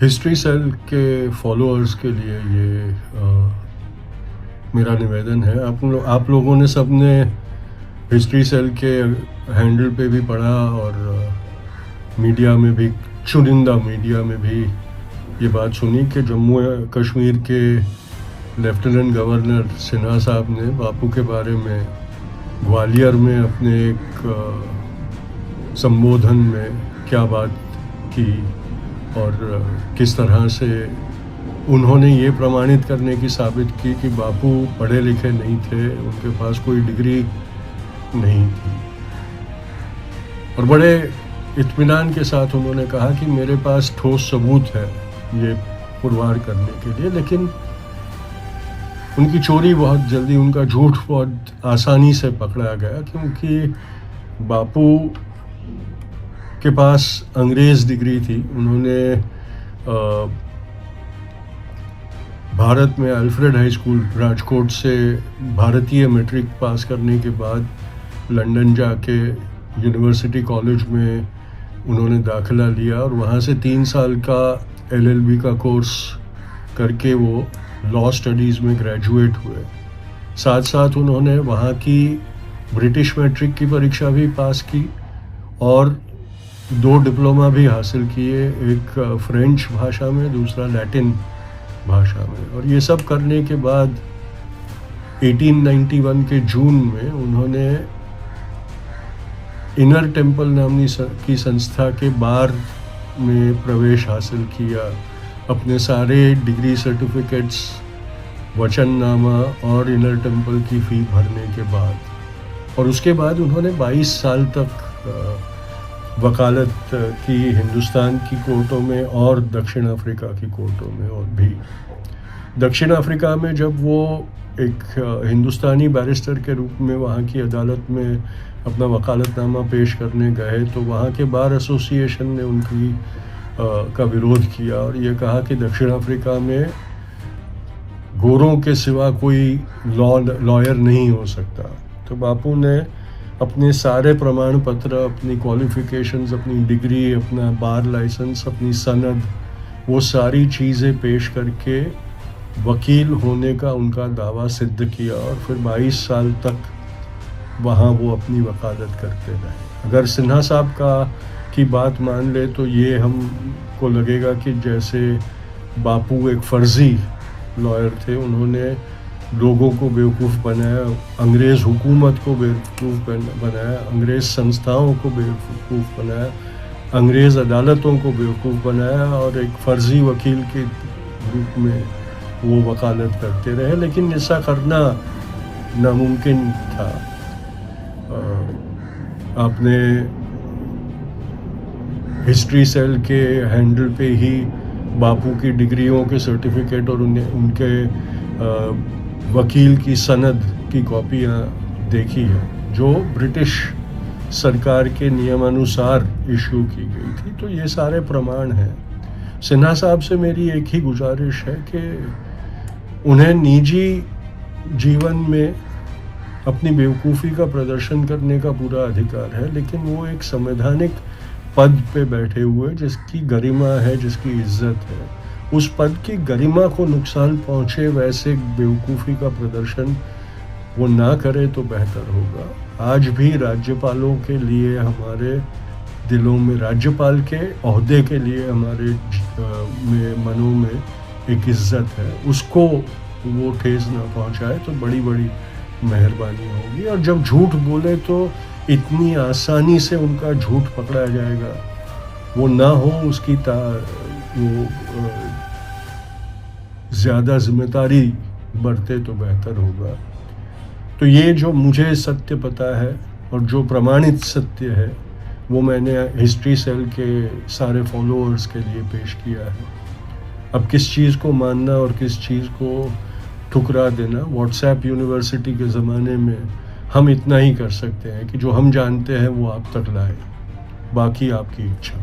History cell के followers के लिए ये मेरा निवेदन है। आप लोगों ने सबने हिस्ट्री सेल के हैंडल पे भी पढ़ा और मीडिया में भी, चुनिंदा मीडिया में भी ये बात सुनी कि जम्मू कश्मीर के लेफ्टिनेंट गवर्नर सिन्हा साहब ने बापू के बारे में ग्वालियर में अपने एक संबोधन में क्या बात की और किस तरह से उन्होंने ये प्रमाणित करने की साबित की कि बापू पढ़े लिखे नहीं थे, उनके पास कोई डिग्री नहीं थी। और बड़े इत्मीनान के साथ उन्होंने कहा कि मेरे पास ठोस सबूत है ये पुरवार करने के लिए, लेकिन उनकी चोरी बहुत जल्दी, उनका झूठ बहुत आसानी से पकड़ा गया, क्योंकि बापू के पास अंग्रेज़ डिग्री थी। उन्होंने भारत में अल्फ्रेड हाई स्कूल राजकोट से भारतीय मैट्रिक पास करने के बाद लंदन जाके यूनिवर्सिटी कॉलेज में उन्होंने दाखिला लिया और वहाँ से 3 साल का LLB का कोर्स करके वो लॉ स्टडीज़ में ग्रेजुएट हुए। साथ साथ उन्होंने वहाँ की ब्रिटिश मैट्रिक की परीक्षा भी पास की और 2 डिप्लोमा भी हासिल किए, एक फ्रेंच भाषा में, दूसरा लैटिन भाषा में। और ये सब करने के बाद 1891 के जून में उन्होंने इनर टेम्पल नामनी की संस्था के बार में प्रवेश हासिल किया। अपने सारे डिग्री सर्टिफिकेट्स, वचननामा और इनर टेम्पल की फ़ी भरने के बाद, और उसके बाद उन्होंने 22 साल तक वकालत की हिंदुस्तान की कोर्टों में और दक्षिण अफ्रीका की कोर्टों में। और भी दक्षिण अफ्रीका में जब वो एक हिंदुस्तानी बैरिस्टर के रूप में वहाँ की अदालत में अपना वकालतनामा पेश करने गए तो वहाँ के बार एसोसिएशन ने उनकी का विरोध किया और ये कहा कि दक्षिण अफ्रीका में गोरों के सिवा कोई लॉयर नहीं हो सकता। तो बापू ने अपने सारे प्रमाण पत्र, अपनी क्वालिफ़िकेशंस, अपनी डिग्री, अपना बार लाइसेंस, अपनी सनद, वो सारी चीज़ें पेश करके वकील होने का उनका दावा सिद्ध किया और फिर 22 साल तक वहाँ वो अपनी वकालत करते रहे। अगर सिन्हा साहब की बात मान ले तो ये हमको लगेगा कि जैसे बापू एक फ़र्ज़ी लॉयर थे, उन्होंने लोगों को बेवकूफ़ बनाया, अंग्रेज़ हुकूमत को बेवकूफ़ बनाया, अंग्रेज़ संस्थाओं को बेवकूफ़ बनाया, अंग्रेज़ अदालतों को बेवकूफ़ बनाया और एक फ़र्ज़ी वकील के रूप में वो वकालत करते रहे। लेकिन ऐसा करना नामुमकिन था। आपने हिस्ट्री सेल के हैंडल पे ही बापू की डिग्रियों के सर्टिफिकेट और उनके वकील की सनद की कॉपियाँ देखी है जो ब्रिटिश सरकार के नियमानुसार इशू की गई थी। तो ये सारे प्रमाण हैं। सिन्हा साहब से मेरी एक ही गुजारिश है कि उन्हें निजी जीवन में अपनी बेवकूफ़ी का प्रदर्शन करने का पूरा अधिकार है, लेकिन वो एक संवैधानिक पद पे बैठे हुए जिसकी गरिमा है, जिसकी इज्जत है, उस पद की गरिमा को नुकसान पहुँचे वैसे बेवकूफ़ी का प्रदर्शन वो ना करे तो बेहतर होगा। आज भी राज्यपालों के लिए हमारे दिलों में, राज्यपाल के ओहदे के लिए हमारे मनों में एक इज्जत है, उसको वो ठेस ना पहुँचाए तो बड़ी बड़ी मेहरबानी होगी। और जब झूठ बोले तो इतनी आसानी से उनका झूठ पकड़ा जाएगा, वो ना हो उसकी वो ज़्यादा जिम्मेदारी बरते तो बेहतर होगा। तो ये जो मुझे सत्य पता है और जो प्रमाणित सत्य है वो मैंने हिस्ट्री सेल के सारे फॉलोअर्स के लिए पेश किया है। अब किस चीज़ को मानना और किस चीज़ को ठुकरा देना, व्हाट्सएप यूनिवर्सिटी के ज़माने में हम इतना ही कर सकते हैं कि जो हम जानते हैं वो आप तक लाएं, बाकी आपकी इच्छा।